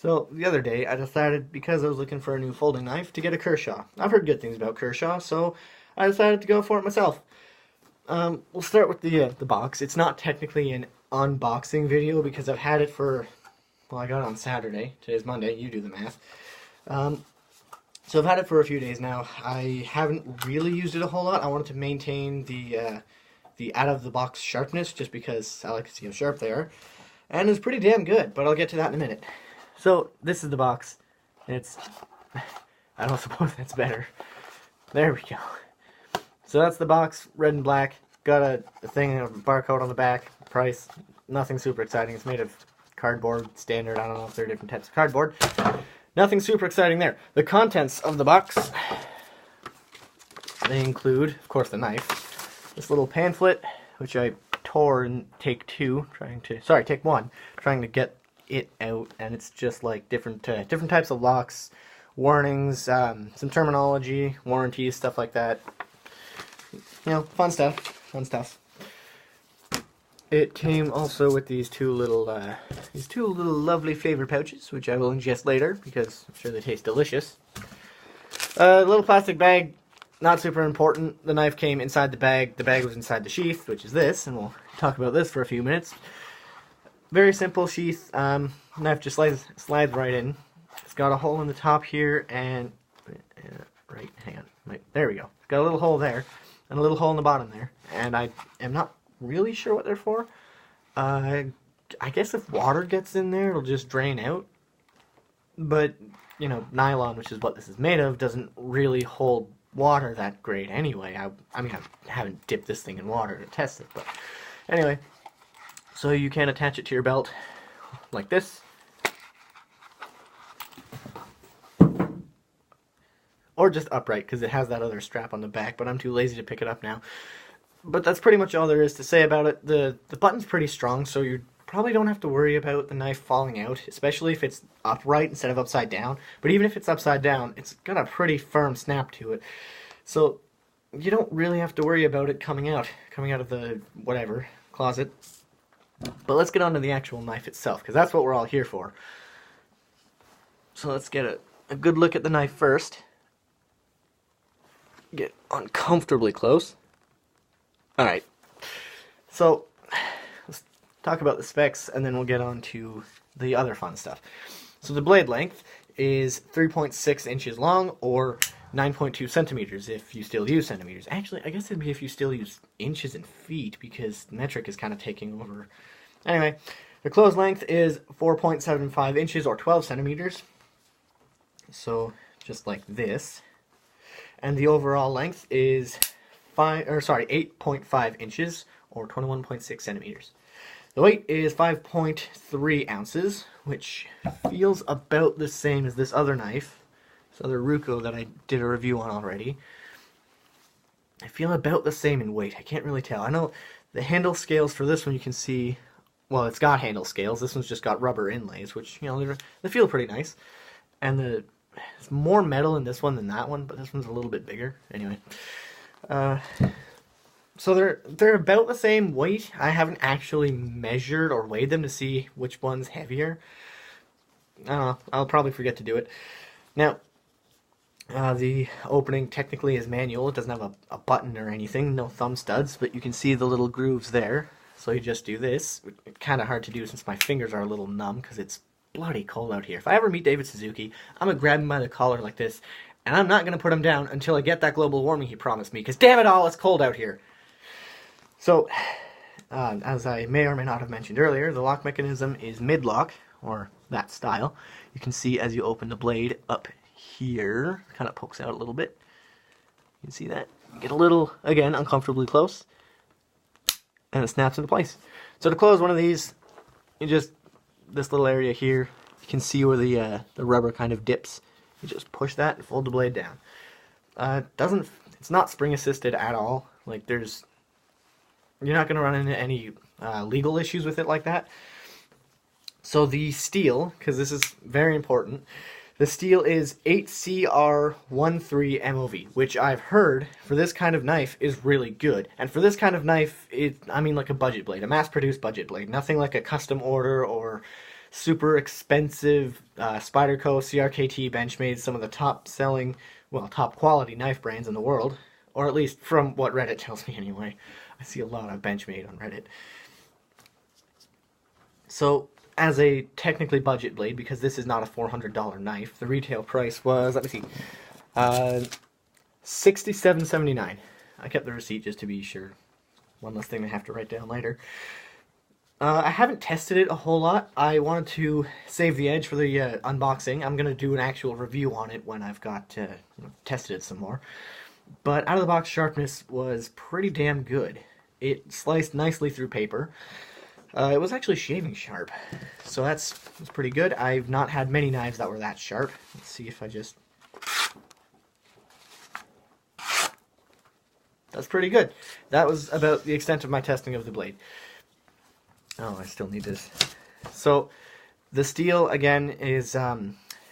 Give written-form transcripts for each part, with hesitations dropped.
So the other day, I decided, because I was looking for a new folding knife, to get a Kershaw. I've heard good things about Kershaw, so I decided to go for it myself. We'll start with the box. It's not technically an unboxing video because I've had it for, well, I got it on Saturday. Today's Monday. You do the math. So I've had it for a few days now. I haven't really used it a whole lot. I wanted to maintain the out of the box sharpness just because I like to see how sharp they are, and it's pretty damn good. But I'll get to that in a minute. So this is the box. It's, I don't suppose that's better. There we go. So that's the box, red and black. Got a thing, a barcode on the back. Price, nothing super exciting. It's made of cardboard, standard. I don't know if there are different types of cardboard. Nothing super exciting there. The contents of the box, they include, of course, the knife. This little pamphlet, which I tore in take one, trying to get it out, and it's just like different types of locks, warnings, some terminology, warranties, stuff like that. You know, fun stuff. It came also with these two little lovely flavor pouches, which I will ingest later because I'm sure they taste delicious. A little plastic bag, not super important. The knife came inside the bag. The bag was inside the sheath, which is this, and we'll talk about this for a few minutes. Very simple sheath. Knife just slides right in. It's got a hole in the top here, and there we go. It's got a little hole there, and a little hole in the bottom there. And I am not really sure what they're for. I guess if water gets in there, it'll just drain out. But you know, nylon, which is what this is made of, doesn't really hold water that great anyway. I mean, I haven't dipped this thing in water to test it, but anyway. So you can attach it to your belt like this. Or just upright, because it has that other strap on the back, but I'm too lazy to pick it up now. But that's pretty much all there is to say about it. The button's pretty strong, so you probably don't have to worry about the knife falling out, especially if it's upright instead of upside down. But even if it's upside down, it's got a pretty firm snap to it. So you don't really have to worry about it coming out of the whatever closet. But let's get on to the actual knife itself, because that's what we're all here for. So let's get a good look at the knife first. Get uncomfortably close. Alright, so let's talk about the specs, and then we'll get on to the other fun stuff. So the blade length is 3.6 inches long, or 9.2 centimeters if you still use centimeters. Actually, I guess it'd be if you still use inches and feet, because metric is kind of taking over. Anyway, the close length is 4.75 inches, or 12 centimeters. So, just like this. And the overall length is 8.5 inches, or 21.6 centimeters. The weight is 5.3 ounces, which feels about the same as this other knife, this other Ruko that I did a review on already. I feel about the same in weight. I can't really tell. I know the handle scales for this one, you can see, well, it's got handle scales. This one's just got rubber inlays, which, you know, they feel pretty nice. And it's more metal in this one than that one, but this one's a little bit bigger. Anyway. So they're about the same weight. I haven't actually measured or weighed them to see which one's heavier. I don't know. I'll probably forget to do it. Now, the opening technically is manual. It doesn't have a button or anything, no thumb studs, but you can see the little grooves there. So you just do this. It's kind of hard to do since my fingers are a little numb because it's bloody cold out here. If I ever meet David Suzuki, I'm going to grab him by the collar like this, and I'm not going to put him down until I get that global warming he promised me, because damn it all, it's cold out here. So, as I may or may not have mentioned earlier, the lock mechanism is mid-lock, or that style. You can see as you open the blade up here, kind of pokes out a little bit. You can see that. You get a little, again, uncomfortably close, and it snaps into place. So to close one of these, you just, this little area here, you can see where the rubber kind of dips. You just push that and fold the blade down. It's not spring assisted at all. Like you're not going to run into any legal issues with it like that. So the steel, because this is very important, the steel is 8CR13 MOV, which I've heard for this kind of knife is really good. And for this kind of knife, I mean like a budget blade, a mass-produced budget blade, nothing like a custom order or super expensive Spyderco CRKT Benchmade, some of the top selling, well, top quality knife brands in the world, or at least from what Reddit tells me anyway. I see a lot of Benchmade on Reddit. So, as a technically budget blade, because this is not a $400 knife, the retail price was, let me see, $67.79. I kept the receipt just to be sure. One less thing I have to write down later. I haven't tested it a whole lot. I wanted to save the edge for the unboxing. I'm going to do an actual review on it when I've got tested it some more. But out of the box sharpness was pretty damn good. It sliced nicely through paper. It was actually shaving sharp, so that's pretty good. I've not had many knives that were that sharp. Let's see if I just... That's pretty good. That was about the extent of my testing of the blade. Oh, I still need this. So, the steel, again, is...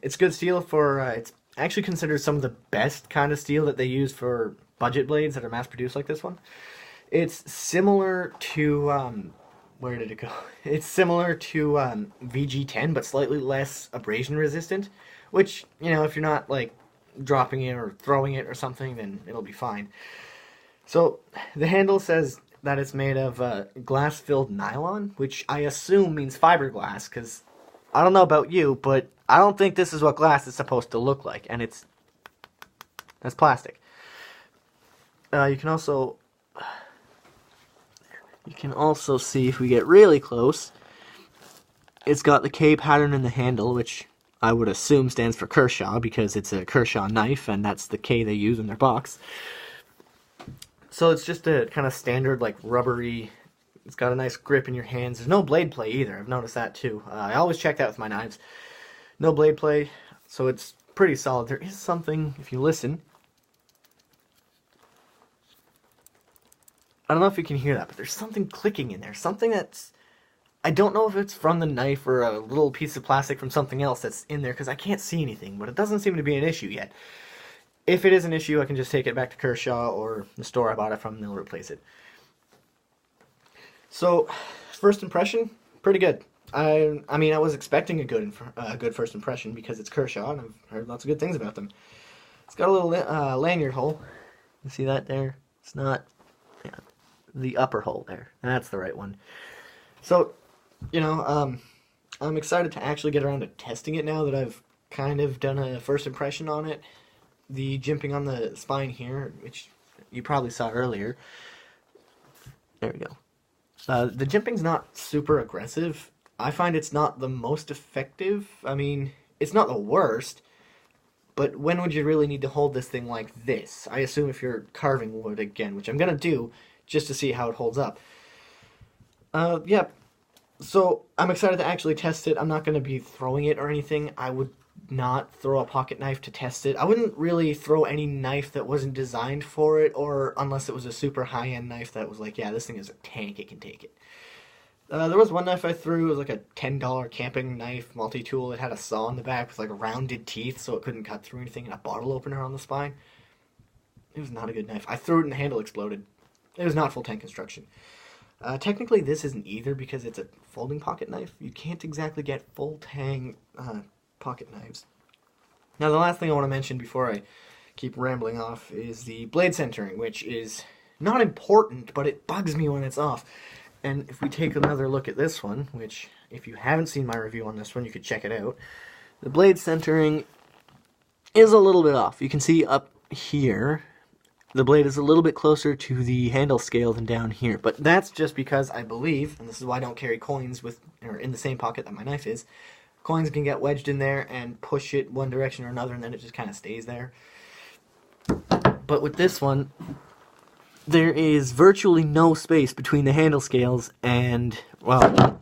it's good steel for... it's actually considered some of the best kind of steel that they use for budget blades that are mass-produced like this one. It's similar to... where did it go? It's similar to VG10, but slightly less abrasion resistant, which, you know, if you're not, like, dropping it or throwing it or something, then it'll be fine. So, the handle says that it's made of glass-filled nylon, which I assume means fiberglass, because I don't know about you, but I don't think this is what glass is supposed to look like, and that's plastic. You can also see, if we get really close, it's got the K pattern in the handle, which I would assume stands for Kershaw, because it's a Kershaw knife, and that's the K they use in their box. So it's just a kind of standard, like, rubbery, it's got a nice grip in your hands. There's no blade play either, I've noticed that too. I always check that with my knives. No blade play, so it's pretty solid. There is something, if you listen, I don't know if you can hear that, but there's something clicking in there. Something that's... I don't know if it's from the knife or a little piece of plastic from something else that's in there, because I can't see anything, but it doesn't seem to be an issue yet. If it is an issue, I can just take it back to Kershaw or the store I bought it from, and they'll replace it. So, first impression, pretty good. I mean, I was expecting a good first impression because it's Kershaw, and I've heard lots of good things about them. It's got a little lanyard hole. You see that there? It's not... Yeah, the upper hole there. That's the right one. So, you know, I'm excited to actually get around to testing it now that I've kind of done a first impression on it. The jimping on the spine here, which you probably saw earlier. There we go. The jimping's not super aggressive. I find it's not the most effective. I mean, it's not the worst. But when would you really need to hold this thing like this? I assume if you're carving wood again, which I'm going to do just to see how it holds up. Yeah, so I'm excited to actually test it. I'm not going to be throwing it or anything. I would not throw a pocket knife to test it. I wouldn't really throw any knife that wasn't designed for it, or unless it was a super high-end knife that was like, yeah, this thing is a tank, it can take it. There was one knife I threw. It was like a $10 camping knife, multi-tool. It had a saw in the back with like rounded teeth so it couldn't cut through anything, and a bottle opener on the spine. It was not a good knife. I threw it and the handle exploded. It was not full-tang construction. Technically, this isn't either because it's a folding pocket knife. You can't exactly get full-tang pocket knives. Now, the last thing I want to mention before I keep rambling off is the blade centering, which is not important, but it bugs me when it's off. And if we take another look at this one, which, if you haven't seen my review on this one, you could check it out. The blade centering is a little bit off. You can see up here, the blade is a little bit closer to the handle scale than down here. But that's just because I believe, and this is why I don't carry coins in the same pocket that my knife is, coins can get wedged in there and push it one direction or another, and then it just kind of stays there. But with this one, there is virtually no space between the handle scales and, well,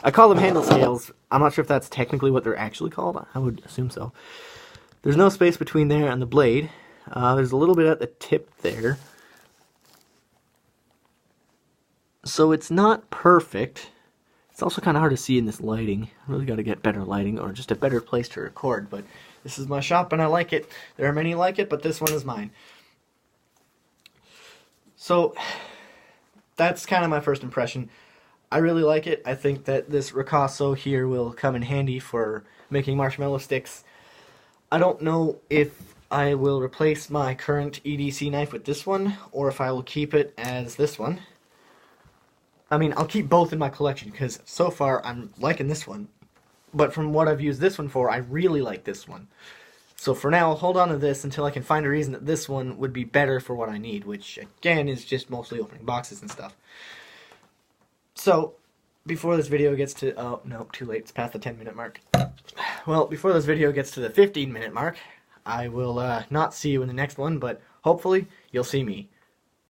I call them handle scales. I'm not sure if that's technically what they're actually called. I would assume so. There's no space between there and the blade. There's a little bit at the tip there. So it's not perfect. It's also kind of hard to see in this lighting. I really got to get better lighting or just a better place to record. But this is my shop and I like it. There are many like it, but this one is mine. So that's kind of my first impression. I really like it. I think that this ricasso here will come in handy for making marshmallow sticks. I don't know if I will replace my current EDC knife with this one, or if I will keep it as this one. I mean, I'll keep both in my collection, because so far I'm liking this one. But from what I've used this one for, I really like this one. So for now, I'll hold on to this until I can find a reason that this one would be better for what I need, which, again, is just mostly opening boxes and stuff. So, before this video gets to... Oh, no, too late. It's past the 10-minute mark. Well, before this video gets to the 15-minute mark, I will not see you in the next one, but hopefully you'll see me.